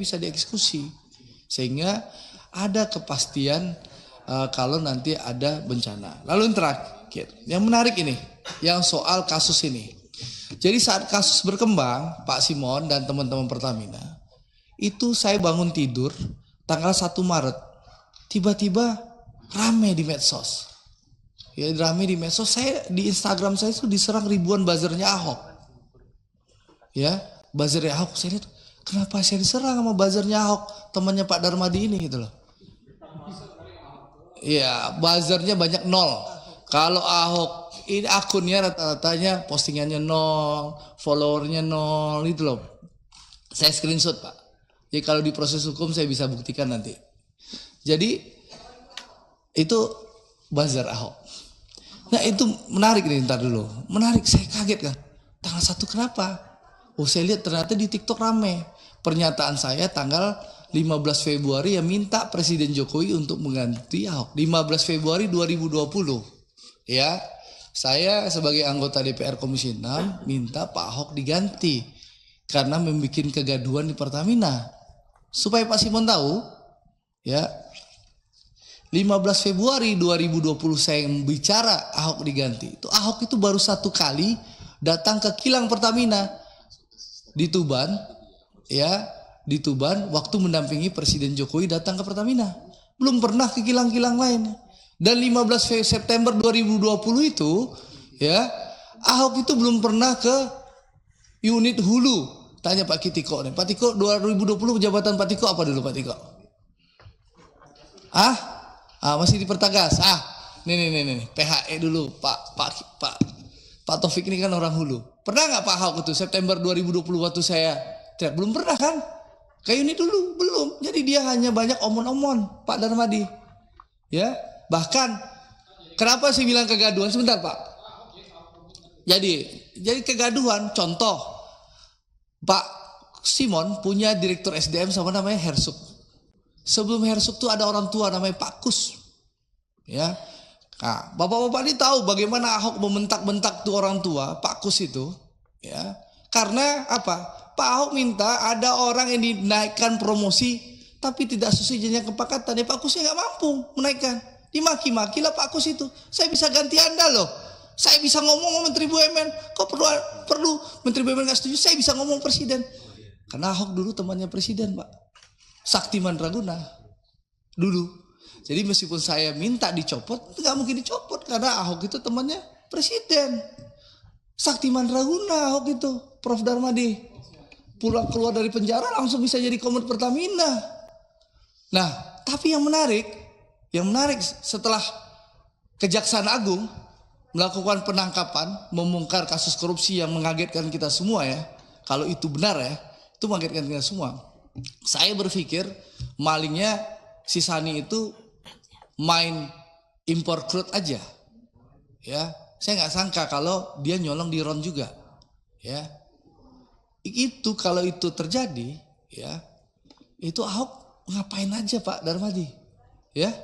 bisa dieksekusi. Sehingga ada kepastian kalau nanti ada bencana. Lalu yang terakhir, yang menarik ini, yang soal kasus ini. Jadi saat kasus berkembang, Pak Simon dan teman-teman Pertamina, itu saya bangun tidur tanggal 1 Maret. Tiba-tiba rame di medsos. Ya rame di medsos, saya di Instagram saya itu diserang ribuan buzzernya Ahok. Ya, buzzernya Ahok, saya lihat kenapa saya diserang sama buzzernya Ahok, temannya Pak Darmadi ini gitu loh. Ya, buzzernya banyak 0. Kalau Ahok ini akunnya rata-ratanya postingannya 0, followernya 0 itu loh. Saya screenshot Pak. Jadi kalau di proses hukum saya bisa buktikan nanti. Jadi itu buzzer Ahok. Nah itu menarik nih, ntar dulu. Menarik, saya kaget kan. Tanggal 1 kenapa? Oh saya lihat ternyata di TikTok rame. Pernyataan saya tanggal 15 Februari yang minta Presiden Jokowi untuk mengganti Ahok. 15 Februari 2020. Ya, saya sebagai anggota DPR Komisi 6 minta Pak Ahok diganti. Karena membuat kegaduhan di Pertamina. Supaya Pak Simon tahu, ya, 15 Februari 2020 saya bicara Ahok diganti. Itu Ahok itu baru 1 kali datang ke kilang Pertamina di Tuban, ya, di Tuban waktu mendampingi Presiden Jokowi datang ke Pertamina. Belum pernah ke kilang-kilang lain. Dan 15 September 2020 itu, ya, Ahok itu belum pernah ke unit hulu. Tanya Pak Tiko nih. Pak Tiko 2020 jabatan Pak Tiko apa dulu Pak Tiko? Masih di Pertagas. Nih. PHE dulu, Pak Taufik ini kan orang hulu. Pernah nggak Pak Ahok itu September 2020 waktu saya belum pernah kan? Kayak ini dulu belum. Jadi dia hanya banyak omon-omon Pak Darmadi. Ya, bahkan kenapa sih bilang kegaduhan? Sebentar Pak. Jadi kegaduhan. Contoh, Pak Simon punya direktur SDM sama namanya Hersuk. Sebelum Hersuk tuh ada orang tua namanya Pak Kus. Ya. Nah, bapak-bapak ini tahu bagaimana Ahok membentak-bentak tuh orang tua, Pak Kus itu, ya. Karena apa? Pak Ahok minta ada orang yang dinaikkan promosi tapi tidak sesuai jenjang kepangkatan. Ya Pak Kusnya nggak mampu menaikkan. Dimaki-maki lah Pak Kus itu. Saya bisa ganti Anda loh. Saya bisa ngomong sama Menteri BUMN. Kok perlu Menteri BUMN nggak setuju? Saya bisa ngomong Presiden. Karena Ahok dulu temannya Presiden, Pak. Saktiman Raguna dulu. Jadi meskipun saya minta dicopot, nggak mungkin dicopot karena Ahok itu temannya Presiden. Saktiman Raguna Ahok itu, Prof Darmadi. Pulang keluar dari penjara langsung bisa jadi Komet Pertamina. Nah, tapi yang menarik setelah Kejaksaan Agung melakukan penangkapan, membongkar kasus korupsi yang mengagetkan kita semua ya. Kalau itu benar ya, itu mengagetkan kita semua. Saya berpikir malingnya si Sani itu main impor crude aja, ya. Saya nggak sangka kalau dia nyolong di RON juga, ya. Itu kalau itu terjadi, ya, itu Ahok ngapain aja Pak Darmadi, ya?